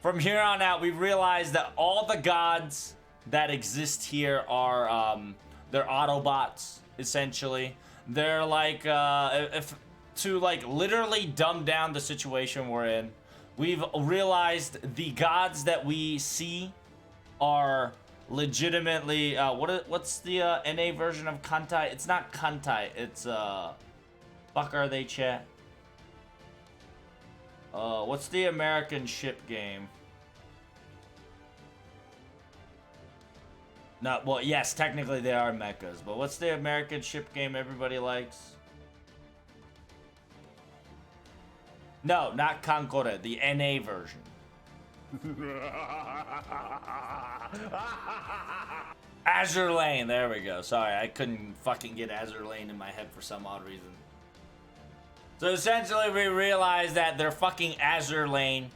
from here on out, we realized that all the gods that exist here are they're Autobots, essentially. They're like if to like literally dumb down the situation we're in, we've realized the gods that we see are legitimately what's the NA version of Kantai? It's not Kantai, it's fuck are they, chat? What's the American ship game? No, well, yes, technically they are mechas, but what's the American ship game everybody likes? No, not Concorde, the NA version. Azure Lane, there we go. Sorry, I couldn't fucking get Azure Lane in my head for some odd reason. So essentially we realized that they're fucking Azure Lane.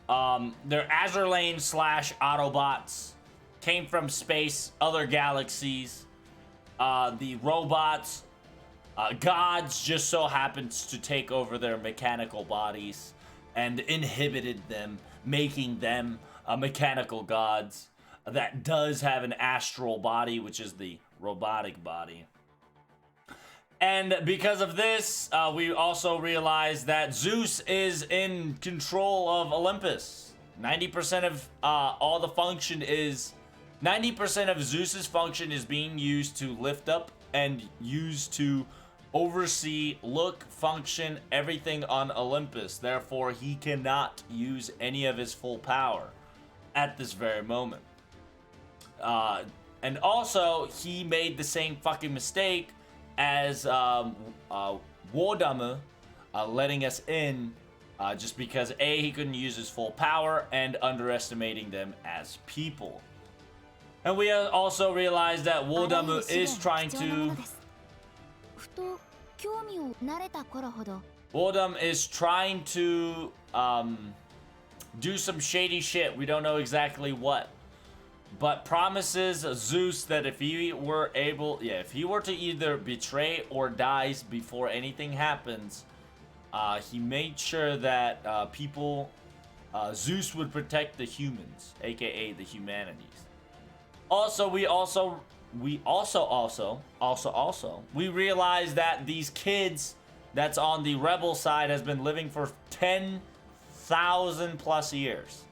They're Azure Lane / Autobots. Came from space, other galaxies. The robots, gods just so happens to take over their mechanical bodies and inhibited them, making them mechanical gods that does have an astral body, which is the robotic body. And because of this, we also realized that Zeus is in control of Olympus. 90% of all the function is 90% of Zeus's function is being used to lift up and used to oversee, look, function, everything on Olympus. Therefore, he cannot use any of his full power at this very moment. And also, he made the same fucking mistake as Wodamu letting us in just because A, he couldn't use his full power, and underestimating them as people. And we also realized that Wodamu is trying to... Wodam is trying to do some shady shit. We don't know exactly what. But promises Zeus that if he were able... Yeah, if he were to either betray or dies before anything happens, he made sure that people... Zeus would protect the humans, aka the humanities. Also, we realized that these kids that's on the rebel side has been living for 10,000 plus years.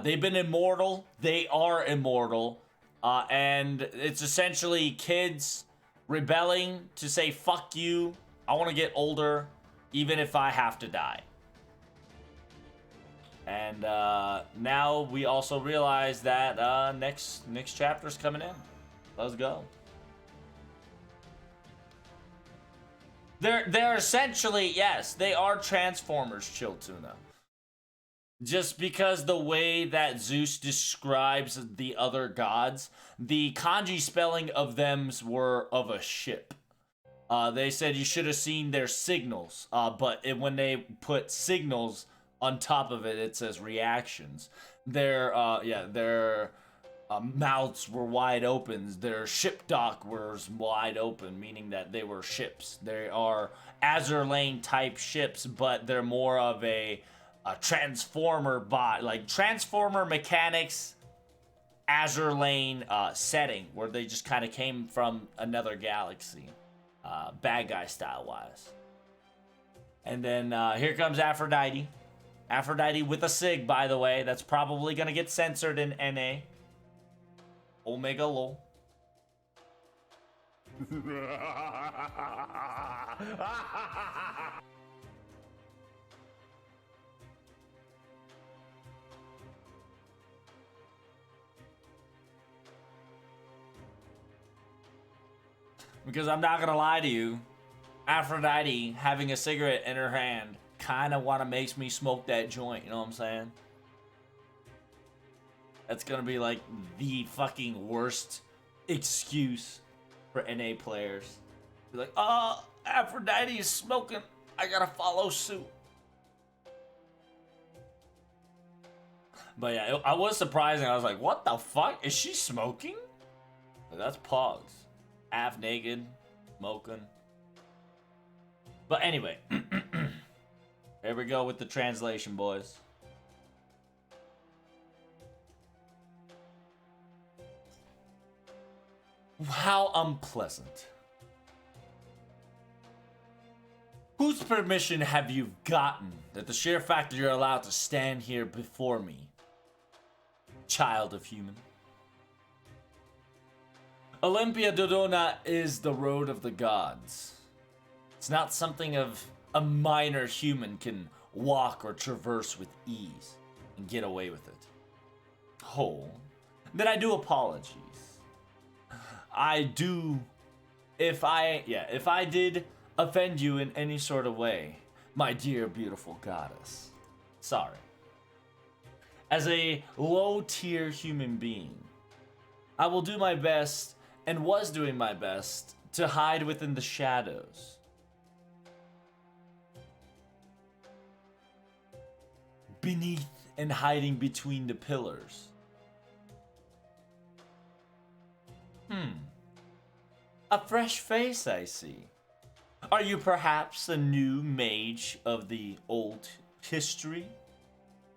They've been immortal. They are immortal. And it's essentially kids rebelling to say, fuck you. I want to get older, even if I have to die. And now we also realize that next chapter's coming in. Let's go. They're essentially, yes, they are Transformers, Chill Tuna. Just because the way that Zeus describes the other gods, the kanji spelling of them were of a ship. They said you should have seen their signals, but when they put signals on top of it, it says reactions. Their mouths were wide open. Their ship dock was wide open, meaning that they were ships. They are Azure Lane type ships, but they're more of a Transformer bot, like Transformer mechanics, Azure Lane setting, where they just kind of came from another galaxy, bad guy style wise. And then here comes Aphrodite. Aphrodite with a SIG, by the way. That's probably going to get censored in NA. Omega lol. Because I'm not going to lie to you, Aphrodite having a cigarette in her hand kind of makes me smoke that joint, you know what I'm saying? That's gonna be like the fucking worst excuse for NA players. Be like, Aphrodite is smoking, I gotta follow suit. But yeah, I was surprising. I was like, what the fuck? Is she smoking? Like, that's Pogs. Half naked, smoking. But anyway. Here we go with the translation, boys. How unpleasant. Whose permission have you gotten that the sheer fact that you're allowed to stand here before me, child of human? Olympia Dodona is the road of the gods. It's not something of a minor human can walk or traverse with ease and get away with it. Oh, then I do apologies. I do, if I did offend you in any sort of way, my dear beautiful goddess. Sorry. As a low-tier human being, I will do my best, and was doing my best, to hide within the shadows. Beneath and hiding between the pillars. A fresh face, I see. Are you perhaps a new mage of the old history?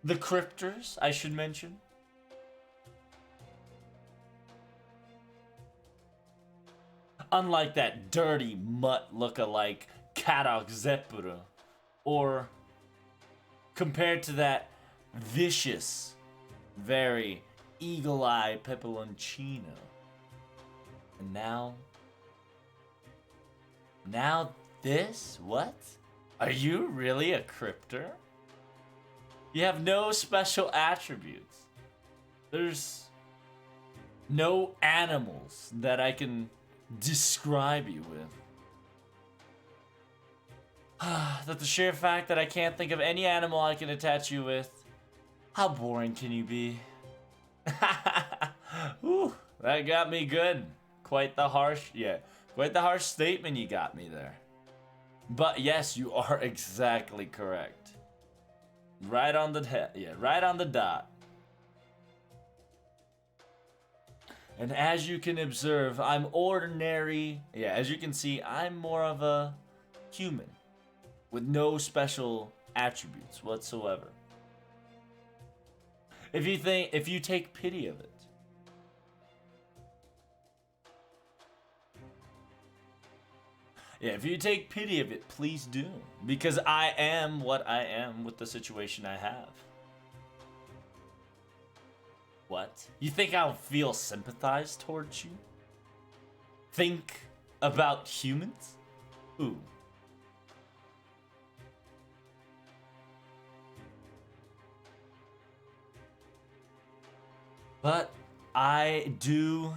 The cryptors, I should mention? Unlike that dirty mutt look-alike Karak Zepura, or compared to that vicious, very eagle-eye Pepeloncino. And now this? What? Are you really a cryptor? You have no special attributes. There's no animals that I can describe you with. That the sheer fact that I can't think of any animal I can attach you with. How boring can you be? Ooh, that got me good. Quite the harsh statement you got me there. But yes, you are exactly correct. Right on the dot. And as you can observe, I'm ordinary. Yeah, as you can see, I'm more of a human with no special attributes whatsoever. If you take pity of it. Yeah, if you take pity of it, please do. Because I am what I am with the situation I have. What? You think I'll feel sympathized towards you? Think about humans? Ooh. But I do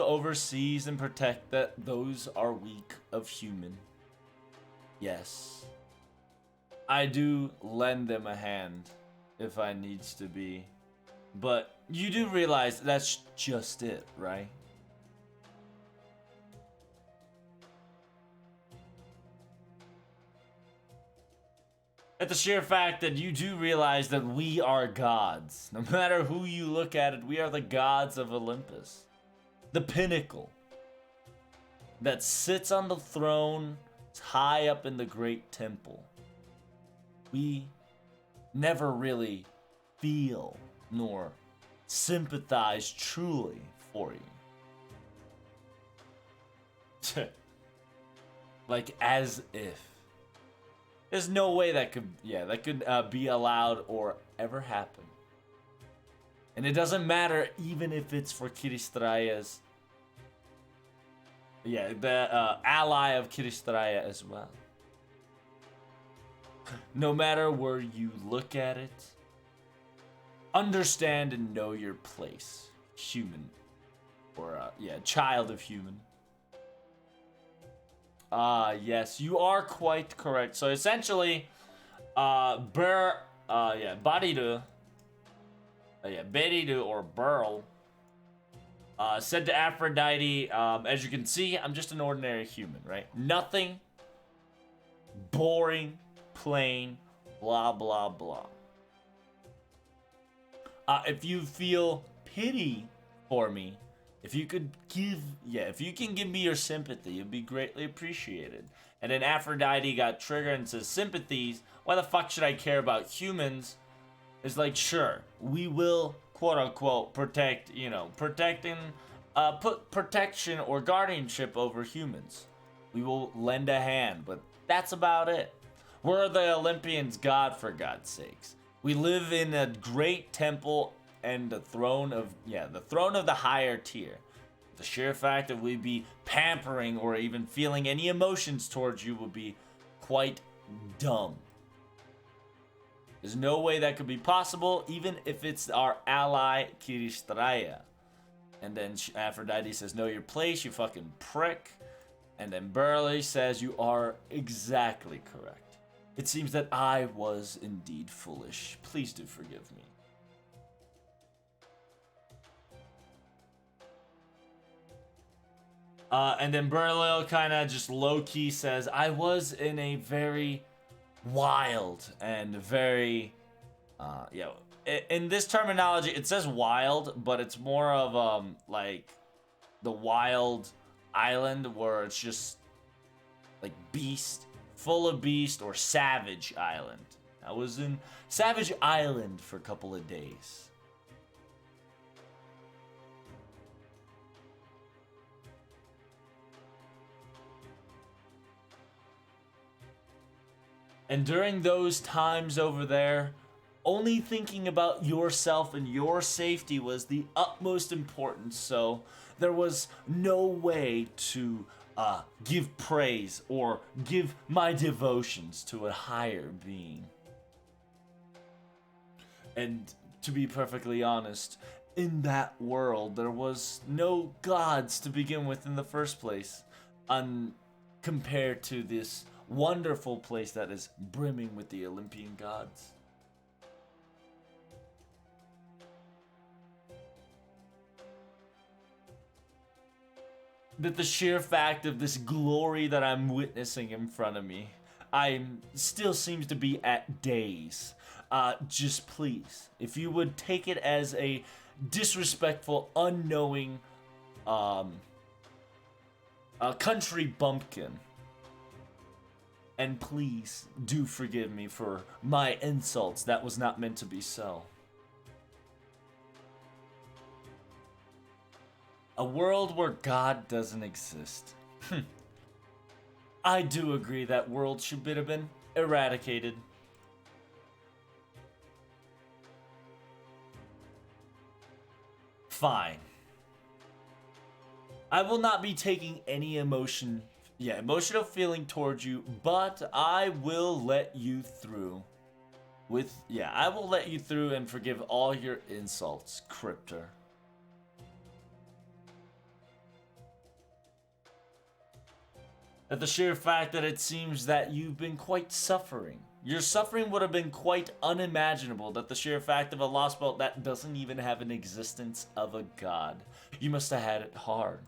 overseas and protect that those are weak of human. Yes. I do lend them a hand if I needs to be. But you do realize that's just it, right? At the sheer fact that you do realize that we are gods. No matter who you look at it, we are the gods of Olympus. The pinnacle that sits on the throne high up in the great temple. We never really feel nor sympathize truly for you. Like as if. There's no way that could be allowed or ever happen. And it doesn't matter even if it's for Kiristraya's, the ally of Kiristraya as well. No matter where you look at it, understand and know your place, human, or child of human. Yes, you are quite correct. So essentially, Baridu, Beridu or Burl, said to Aphrodite, as you can see, I'm just an ordinary human, right? Nothing, boring, plain, blah, blah, blah. If you feel pity for me, If you could give, yeah, if you can give me your sympathy, it'd be greatly appreciated. And then Aphrodite got triggered and says, sympathies? Why the fuck should I care about humans? It's like, sure, we will, quote unquote, protect, put protection or guardianship over humans. We will lend a hand, but that's about it. We're the Olympians' god, for God's sakes. We live in a great temple and the throne of the higher tier. The sheer fact that we'd be pampering or even feeling any emotions towards you would be quite dumb. There's no way that could be possible, even if it's our ally Kiristraya. And then Aphrodite says, know your place, you fucking prick. And then Burleigh says, you are exactly correct. It seems that I was indeed foolish. Please do forgive me. And then Burleigh kind of just low-key says, I was in a very wild and very, in this terminology, it says wild, but it's more of, like, the wild island where it's just, like, beast, full of beast, or savage island. I was in Savage Island for a couple of days. And during those times over there, only thinking about yourself and your safety was the utmost importance. So there was no way to give praise or give my devotions to a higher being. And to be perfectly honest, in that world, there was no gods to begin with in the first place, compared to this wonderful place that is brimming with the Olympian gods. That the sheer fact of this glory that I'm witnessing in front of me, I still seems to be at daze. Just please, if you would take it as a disrespectful, unknowing, country bumpkin. And please do forgive me for my insults. That was not meant to be so. A world where God doesn't exist. I do agree that world should have been eradicated. Fine. I will not be taking any emotional feeling towards you, but I will let you through. I will let you through and forgive all your insults, Cryptor. At the sheer fact that it seems that you've been quite suffering. Your suffering would have been quite unimaginable, that the sheer fact of a Lostbelt that doesn't even have an existence of a god. You must have had it hard.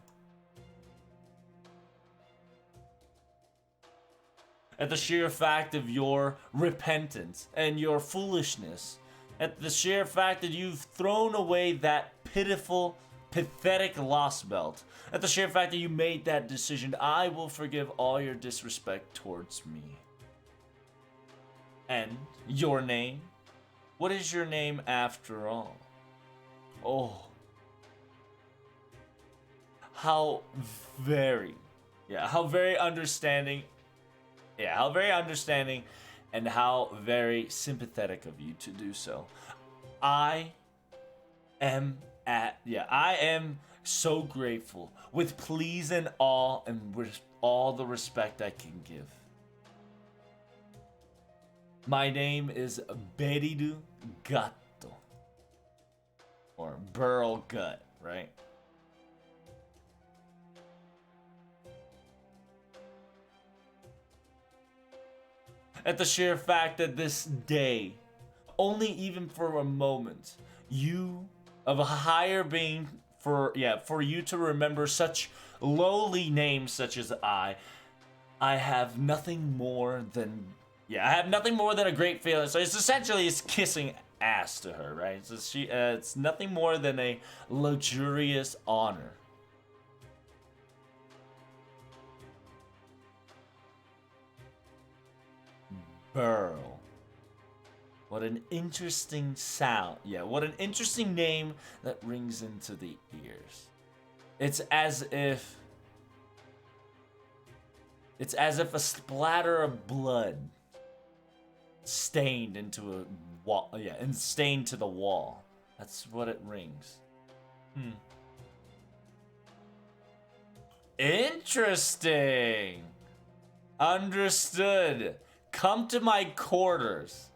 At the sheer fact of your repentance and your foolishness. At the sheer fact that you've thrown away that pitiful, pathetic Lostbelt. At the sheer fact that you made that decision, I will forgive all your disrespect towards me. And your name? What is your name after all? Oh. How very understanding. Yeah, how very understanding and how very sympathetic of you to do so. I am so grateful with please and awe and with all the respect I can give. My name is Beridu Gatto. Or Burl Gut, right? At the sheer fact that this day, only even for a moment, you of a higher being, for you to remember such lowly names such as I have nothing more than a great feeling. So it's essentially kissing ass to her, right? So it's nothing more than a luxurious honor Burl. What an interesting sound. Yeah, what an interesting name that rings into the ears. It's as if a splatter of blood stained into a wall. Yeah, and stained to the wall. That's what it rings. Interesting. Understood. Come to my quarters.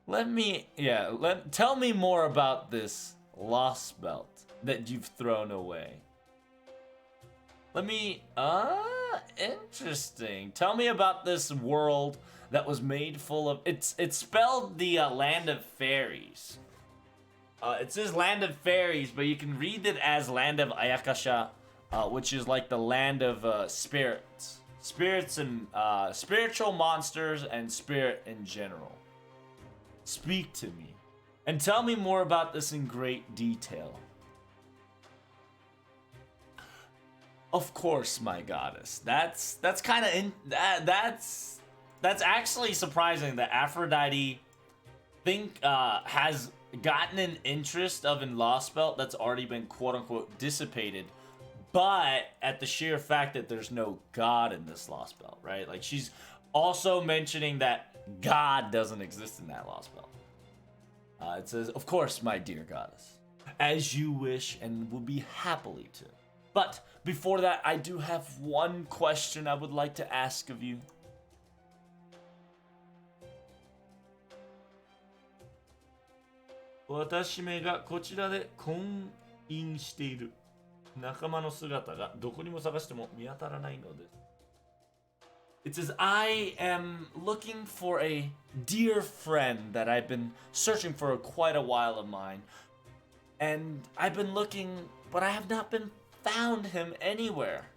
Tell me more about this Lostbelt that you've thrown away. Interesting. Tell me about this world that was made full of, it's spelled the land of fairies. It says land of fairies, but you can read it as land of Ayakasha, which is like the land of spirits. Spirits and spiritual monsters and spirit in general. Speak to me, and tell me more about this in great detail. Of course, my goddess. That's kind of that's actually surprising that Aphrodite has gotten an interest of in Lostbelt that's already been quote unquote dissipated, but at the sheer fact that there's no god in this Lostbelt, right? Like she's also mentioning that God doesn't exist in that Lostbelt. It says, of course, my dear goddess, as you wish and will be happily to. But before that, I do have one question I would like to ask of you. Watashi me ga kochira de konin shite iru. Nakama no sugata ga doko ni mo sagashite mo miyataranai no desu. It says, I am looking for a dear friend that I've been searching for quite a while of mine. And I've been looking, but I have not been found him anywhere.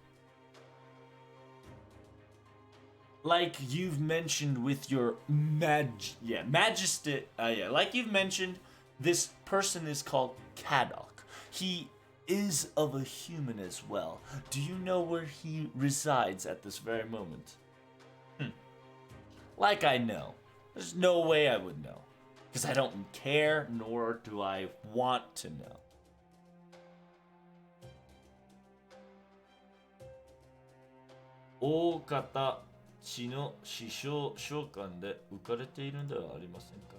Like you've mentioned with your majesty, like you've mentioned, this person is called Kadok. He is of a human as well. Do you know where he resides at this very moment? Like I know. There's no way I would know. Because I don't care, nor do I want to know. Okata chi no shishou shokan de ukarete iru n de wa arimasen ka?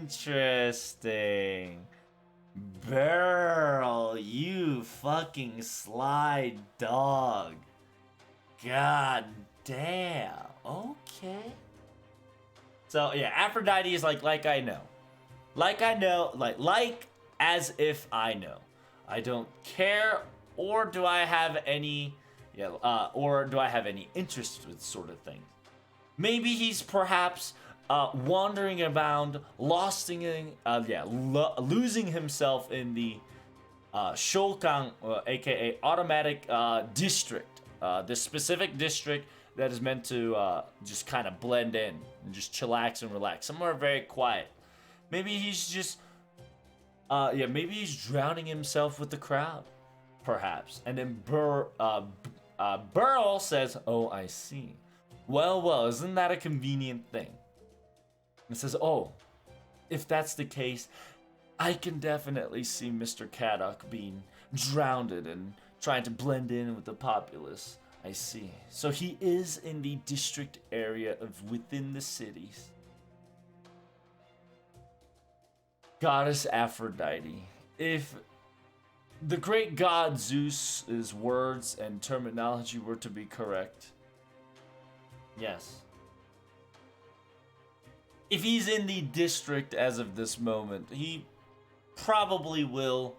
Interesting. Burl, you fucking sly dog. God damn. Okay. So yeah, Aphrodite is like I know. Like I know, like as if I know. I don't care, or do I have any interest with sort of things. Maybe he's perhaps wandering around, losing himself in the Shokan, aka automatic district. This specific district that is meant to just kind of blend in and just chillax and relax. Somewhere very quiet. Maybe he's just, maybe he's drowning himself with the crowd, perhaps. And then Burl says, "Oh, I see. Well, isn't that a convenient thing?" And says, "Oh, if that's the case, I can definitely see Mr. Kadok being drowned and trying to blend in with the populace. I see. So he is in the district area of within the cities." Goddess Aphrodite, if the great god Zeus's words and terminology were to be correct, yes. If he's in the district as of this moment, he probably will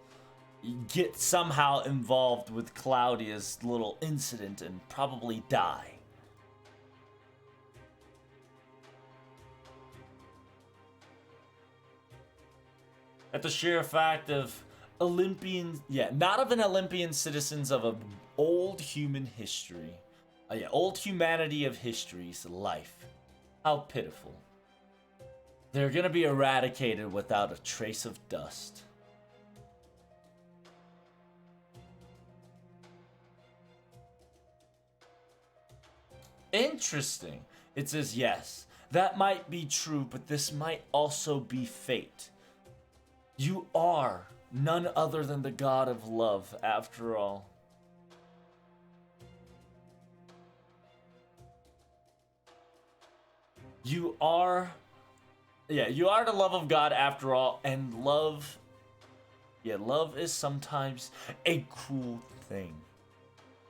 get somehow involved with Claudia's little incident and probably die. At the sheer fact of not of an Olympian citizens of an old human history. Old humanity of history's life. How pitiful. They're gonna be eradicated without a trace of dust. Interesting. It says, yes, that might be true, but this might also be fate. You are none other than the god of love, after all. You are... Yeah, you are the love of God after all, and love... Yeah, love is sometimes a cruel thing.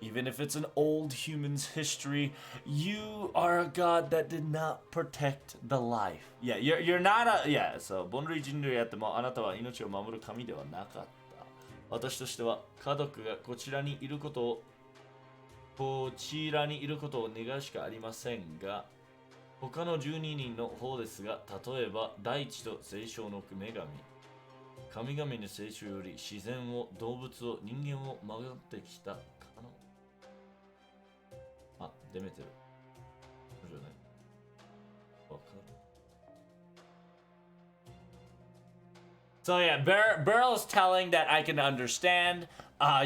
Even if it's an old human's history, you are a god that did not protect the life. Yeah, you're not a... Yeah, so, 凡類人類あってもあなたは命を守る神ではなかった。私としては家族がこちらにいることを願うしかありませんが、他の12人の方ですが、例えば大地と聖書の女神、神々の聖書より自然を、動物を、人間を守ってきたかの。あ、デメテル。そうじゃない。わかる。So yeah, Beryl is telling that I can understand.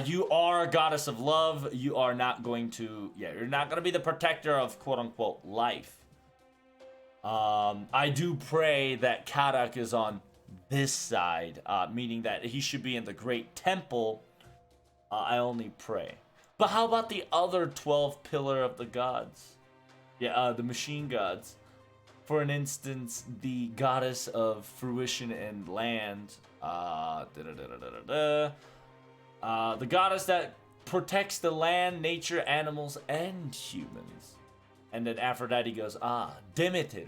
You are a goddess of love. You are not going to, you're not going to be the protector of quote unquote life. I do pray that Karak is on this side, meaning that he should be in the Great Temple. I only pray. But how about the other 12 pillar of the gods? Yeah, the machine gods. For an instance, the goddess of fruition and land. The goddess that protects the land, nature, animals, and humans. And then Aphrodite goes, Demeter.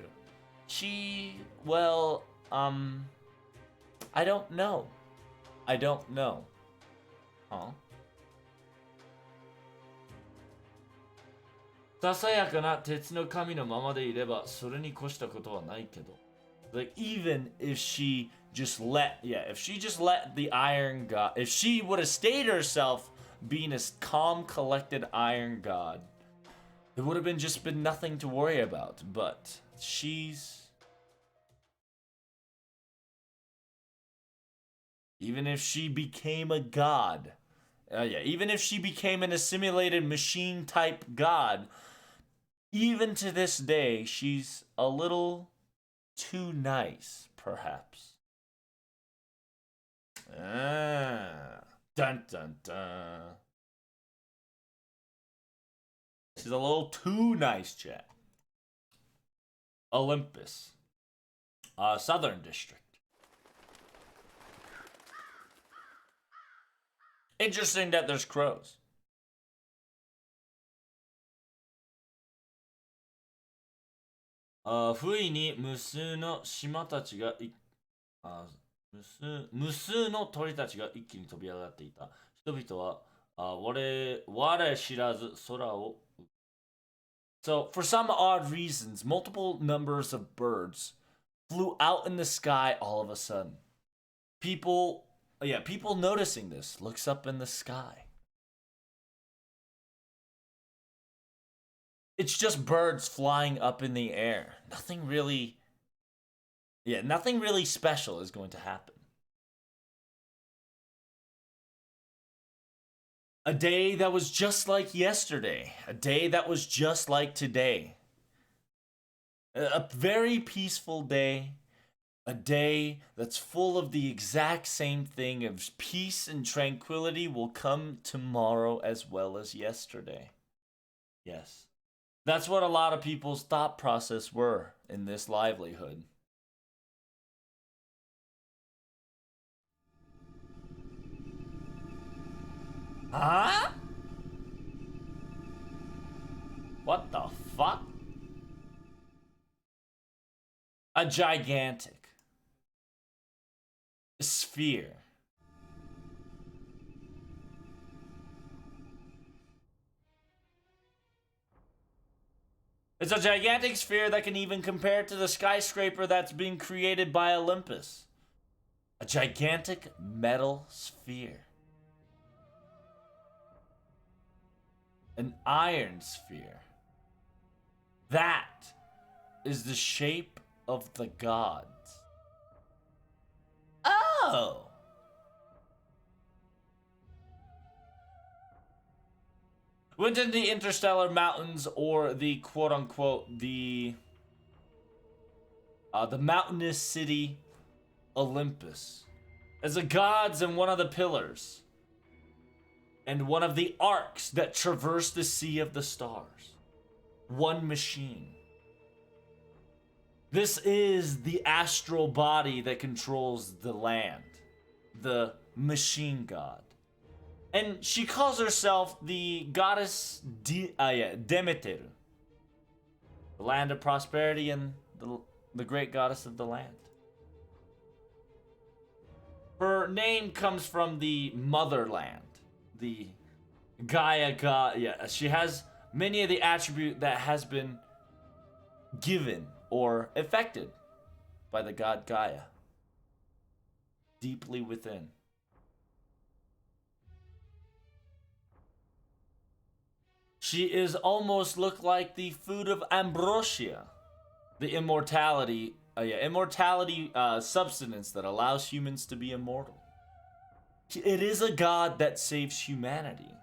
She, well, I don't know. Huh? ささやかな鉄の神のままでいればそれに越したことはないけど Like even if she just let the iron god, if she would have stayed herself being a calm, collected iron god, it would have been nothing to worry about. But even if she became a god, even if she became an assimilated machine type god, even to this day, she's a little too nice, perhaps. Dun dun dun. She's a little too nice, chat. Olympus. Southern District. Interesting that there's crows. What So, for some odd reasons, multiple numbers of birds flew out in the sky all of a sudden. People noticing this, looks up in the sky. It's just birds flying up in the air. Nothing really special is going to happen. A day that was just like yesterday. A day that was just like today. A very peaceful day. A day that's full of the exact same thing of peace and tranquility will come tomorrow as well as yesterday. Yes. That's what a lot of people's thought process were in this livelihood. Huh? What the fuck? A gigantic sphere. It's a gigantic sphere that can even compare to the skyscraper that's being created by Olympus. A gigantic metal sphere. An iron sphere. That is the shape of the gods. Oh. Within the interstellar mountains, or the quote-unquote the mountainous city Olympus, as the gods and one of the pillars and one of the arcs that traverse the sea of the stars. One machine. This is the astral body that controls the land, the machine god. And she calls herself the goddess Demeter, the land of prosperity and the great goddess of the land. Her name comes from the motherland, the Gaia god. Yeah, she has many of the attributes that has been given or affected by the god Gaia deeply within. She is almost look like the food of ambrosia, the immortality substance that allows humans to be immortal. It is a god that saves humanity.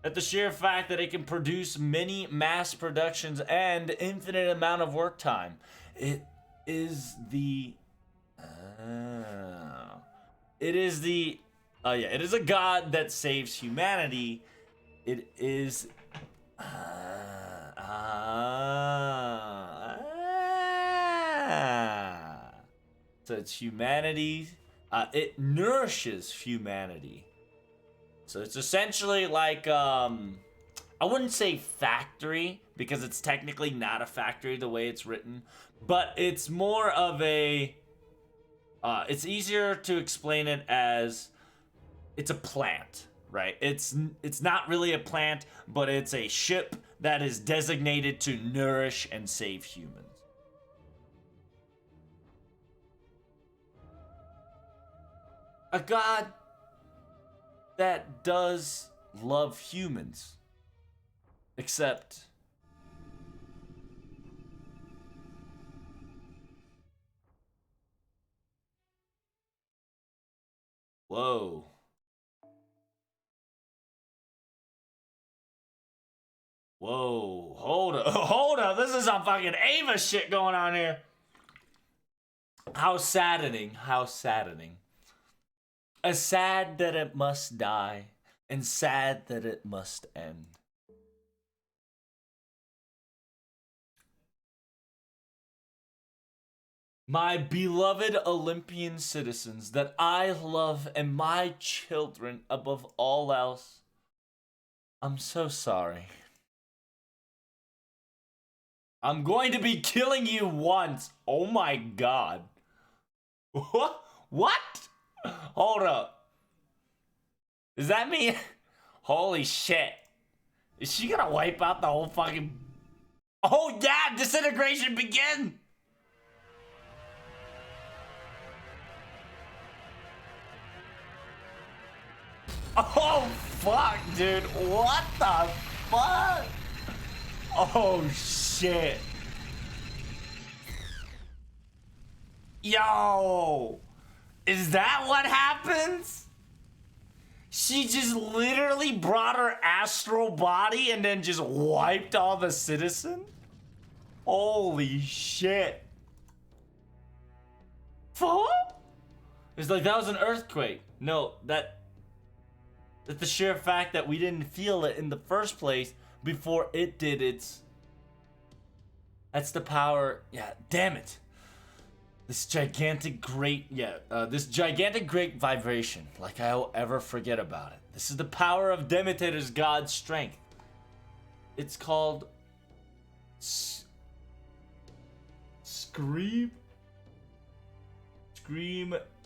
At the sheer fact that it can produce many mass productions and infinite amount of work time, it is the it is a god that saves humanity. It is so it's humanity. It nourishes humanity. So it's essentially like I wouldn't say factory, because it's technically not a factory the way it's written, but it's more of a it's easier to explain it as it's a plant, right? It's not really a plant, but it's a ship that is designated to nourish and save humans. A god that does love humans, except whoa. Whoa, hold up, hold up. This is some fucking Ava shit going on here. How saddening, how saddening. As sad that it must die, and sad that it must end. My beloved Olympian citizens that I love, and my children above all else, I'm so sorry. I'm going to be killing you once. Oh my god. What? What? Hold up. Does that mean... Holy shit. Is she gonna wipe out the whole fucking... Oh yeah, disintegration begin! Oh fuck, dude. What the fuck? Oh shit. Yo! Is that what happens? She just literally brought her astral body and then just wiped all the citizens? Holy shit. Fuck? It's like that was an earthquake. No, that's the sheer fact that we didn't feel it in the first place before it did its... That's the power... Yeah, damn it. This gigantic great vibration. Like I'll ever forget about it. This is the power of Demeter's god's strength. It's called... Scream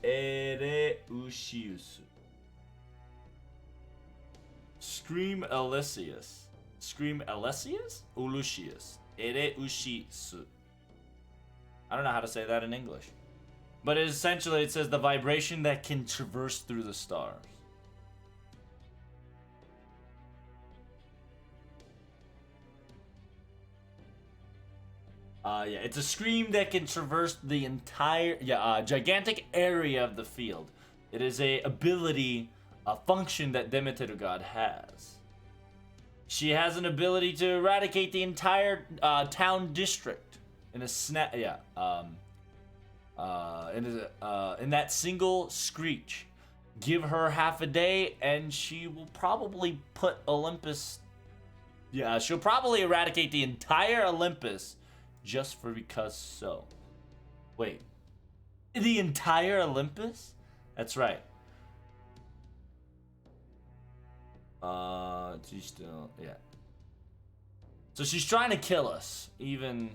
Ereusius. Scream Elysius. Scream Elysius? Ulusius. Ereusius. I don't know how to say that in English. But essentially it says the vibration that can traverse through the stars. Yeah, it's a scream that can traverse the entire gigantic area of the field. It is a ability, a function that Demeter God has. She has an ability to eradicate the entire town district in a snap. Yeah, in that single screech. Give her half a day, and she will probably put Olympus. Yeah, she'll probably eradicate the entire Olympus, just for because so. Wait, the entire Olympus? That's right. She's still, yeah. So she's trying to kill us, even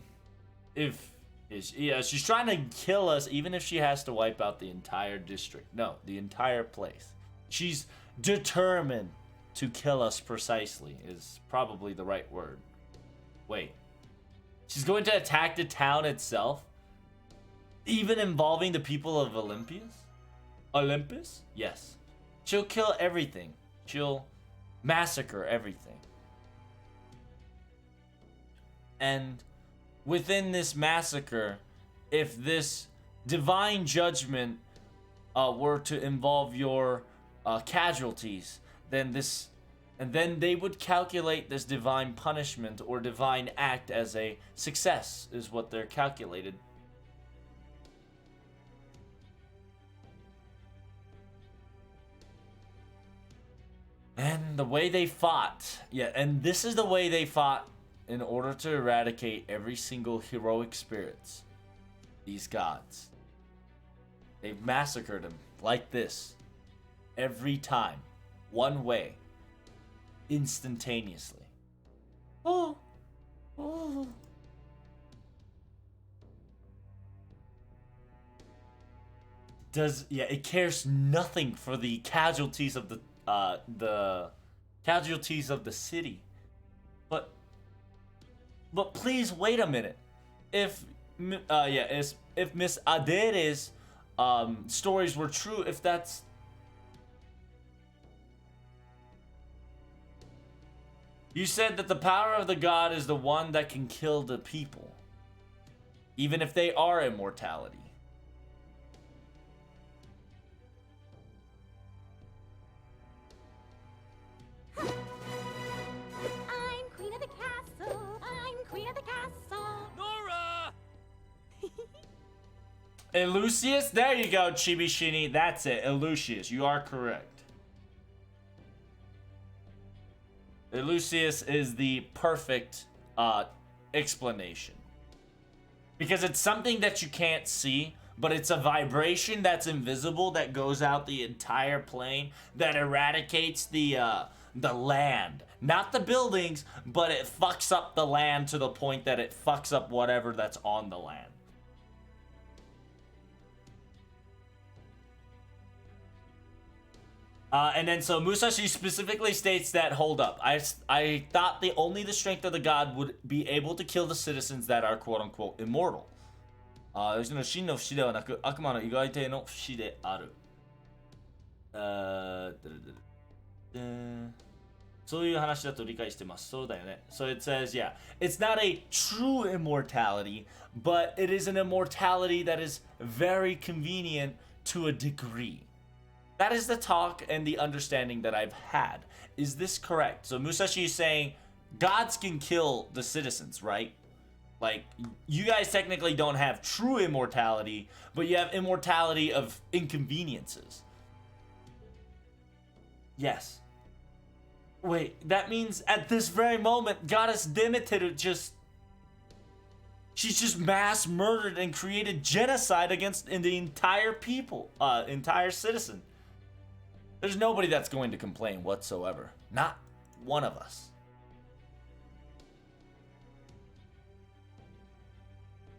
if, she's trying to kill us, even if she has to wipe out the entire district. No, the entire place. She's determined to kill us precisely, is probably the right word. Wait. She's going to attack the town itself? Even involving the people of Olympus? Olympus? Yes. She'll kill everything. She'll massacre everything. And within this massacre, if this divine judgment were to involve your casualties, then they would calculate this divine punishment or divine act as a success, is what they're calculated. And the way they fought, and this is the way they fought in order to eradicate every single heroic spirits. These gods. They've massacred them like this. Every time. One way. Instantaneously. Oh. It cares nothing for the casualties of the casualties of the city. But please wait a minute. If Miss Adere's stories were true, if that's you said that the power of the god is the one that can kill the people, even if they are immortality. Elusius? There you go, Chibishini. That's it. Elusius. You are correct. Elusius is the perfect explanation. Because it's something that you can't see, but it's a vibration that's invisible that goes out the entire plane that eradicates the land. Not the buildings, but it fucks up the land to the point that it fucks up whatever that's on the land. And then so Musashi specifically states that, hold up, I thought only the strength of the god would be able to kill the citizens that are quote-unquote immortal. その真の不死ではなく悪魔の意外性の不死である。そういう話だと理解してます。そうだよね。So it says, yeah, it's not a true immortality, but it is an immortality that is very convenient to a degree. That is the talk and the understanding that I've had. Is this correct? So Musashi is saying gods can kill the citizens, right? Like, you guys technically don't have true immortality, but you have immortality of inconveniences. Yes. Wait, that means at this very moment, Goddess Demeter she's just mass murdered and created genocide against the entire people, entire citizen. There's nobody that's going to complain whatsoever. Not one of us.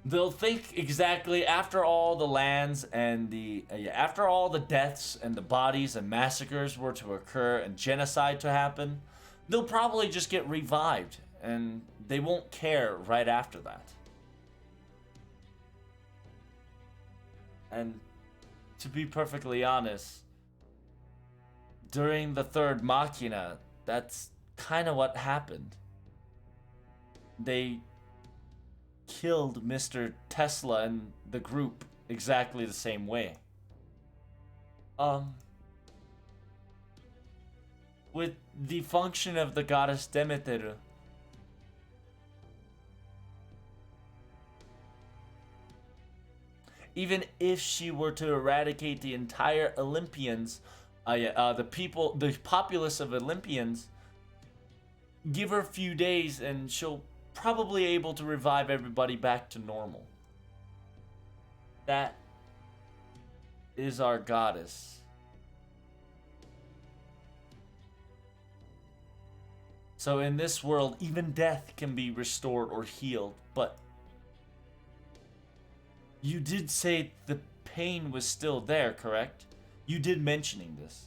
They'll think exactly after all the lands and after all the deaths and the bodies and massacres were to occur and genocide to happen, they'll probably just get revived and they won't care right after that. And to be perfectly honest, during the third Machina, that's kind of what happened. They killed Mr. Tesla and the group exactly the same way. With the function of the goddess Demeter, even if she were to eradicate the entire Olympians, the populace of Olympians, give her a few days and she'll probably able to revive everybody back to normal. That is our goddess. So in this world, even death can be restored or healed, but you did say the pain was still there, correct? You did mentioning this.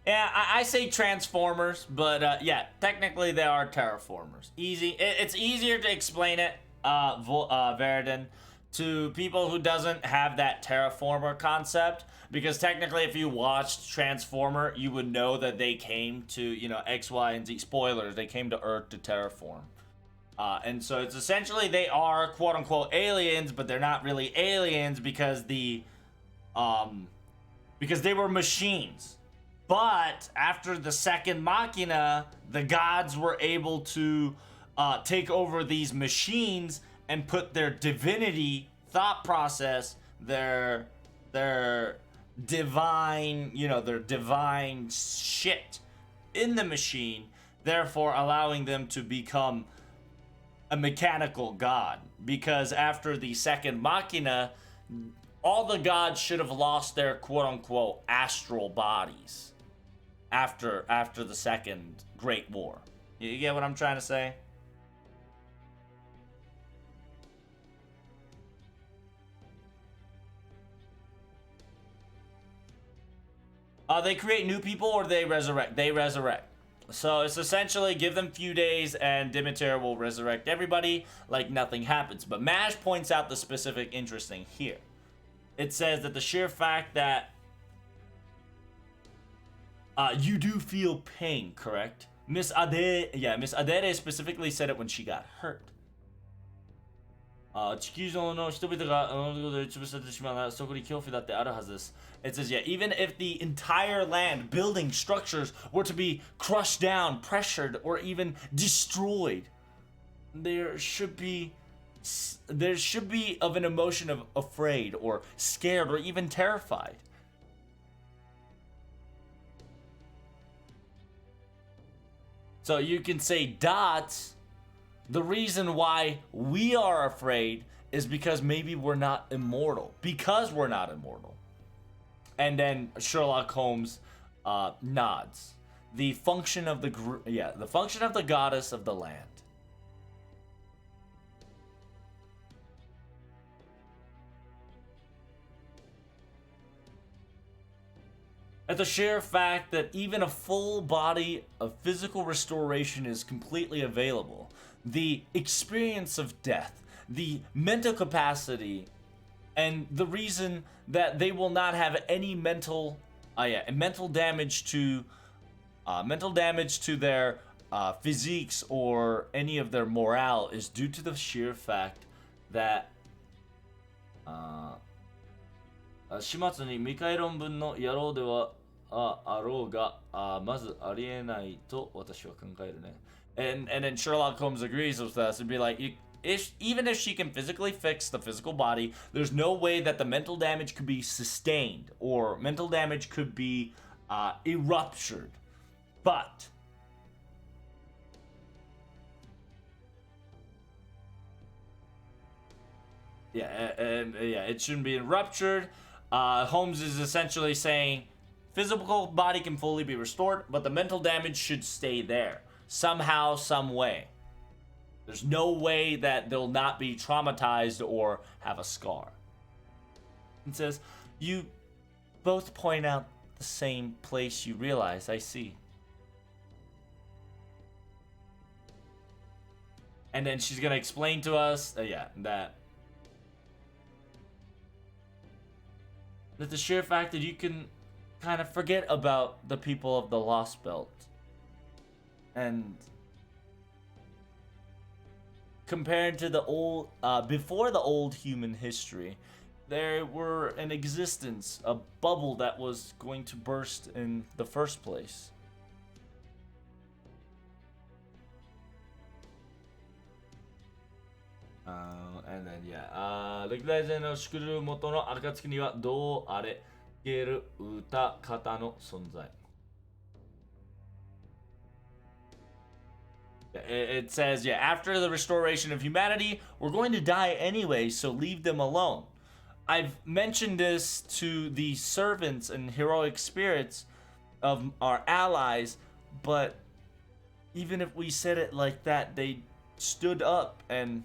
Yeah, I say Transformers, but yeah, technically they are Terraformers. Easy. It's easier to explain it, Verdun, to people who doesn't have that Terraformer concept, because technically if you watched Transformer, you would know that they came to, you know, X, Y, and Z. Spoilers, they came to Earth to terraform. And so it's essentially they are quote-unquote aliens, but they're not really aliens because because they were machines. But after the second Machina, the gods were able to take over these machines and put their divinity thought process, their divine, you know, their divine shit in the machine, therefore allowing them to become a mechanical god. Because after the second Machina, all the gods should have lost their quote-unquote astral bodies after the second Great War. You get what I'm trying to say? They create new people or they resurrect? They resurrect. So it's essentially give them a few days and Demeter will resurrect everybody like nothing happens. But MASH points out the specific interesting here. It says that the sheer fact that you do feel pain, correct? Miss Adere specifically said it when she got hurt. 地球上の人々が潰されてしまうならそこに恐怖だってあるはずです。It says, yeah, even if the entire land, building structures were to be crushed down, pressured, or even destroyed, there should be of an emotion of afraid or scared or even terrified. So you can say dots. The reason why we are afraid is because maybe we're not immortal. Because we're not immortal. And then Sherlock Holmes nods. The function of the function of the goddess of the land. At the sheer fact that even a full body of physical restoration is completely available, the experience of death, the mental capacity, and the reason that they will not have any mental damage to their physiques or any of their morale is due to the sheer fact that 始末に未開論文の野郎ではあろうがまずありえないと私は考えるね。And then Sherlock Holmes agrees with us and be like, even if she can physically fix the physical body, there's no way that the mental damage could be sustained or mental damage could be eruptured. But it shouldn't be ruptured. Holmes is essentially saying physical body can fully be restored, but the mental damage should stay there somehow, some way. There's no way that they'll not be traumatized or have a scar. It says, you both point out the same place you realize. I see. And then she's gonna explain to us, that the sheer fact that you can kind of forget about the people of the Lostbelt. And compared to the old, before the old human history, there were in existence a bubble that was going to burst in the first place. And then, 歴代勢の祝る元の暁にはどうあれ消える歌方の存在。It says, after the restoration of humanity, we're going to die anyway, so leave them alone. I've mentioned this to the servants and heroic spirits of our allies, but even if we said it like that, they stood up and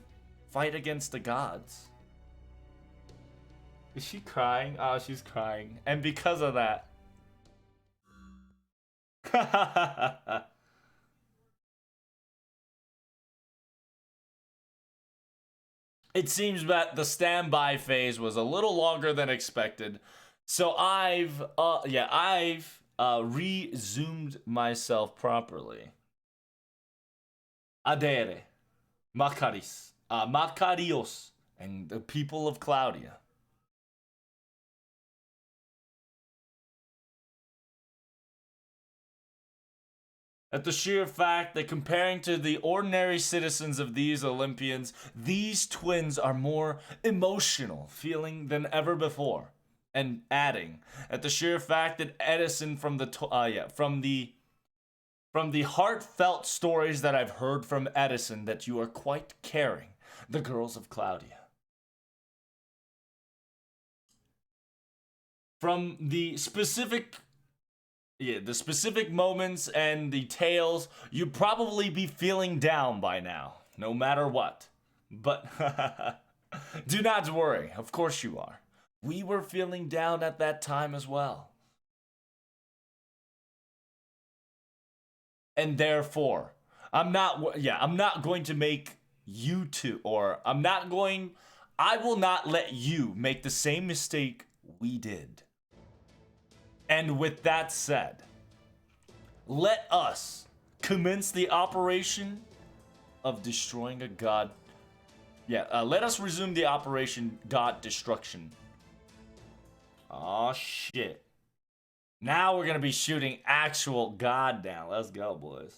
fight against the gods. Is she crying? Oh, she's crying. And because of that. It seems that the standby phase was a little longer than expected. So I've resumed myself properly. Adere, Macaris, Macarios, and the people of Claudia. At the sheer fact that comparing to the ordinary citizens of these Olympians, these twins are more emotional feeling than ever before. And adding, at the sheer fact that Edison from the heartfelt stories that I've heard from Edison, that you are quite caring, the girls of Claudia. From the specific moments and the tales, you'd probably be feeling down by now, no matter what. But do not worry, of course you are. We were feeling down at that time as well. And therefore, I'm not going to make you two, I will not let you make the same mistake we did. And with that said, let us commence the operation of destroying a god. Let us resume the operation God Destruction. Oh shit. Now we're gonna be shooting actual god down. Let's go, boys.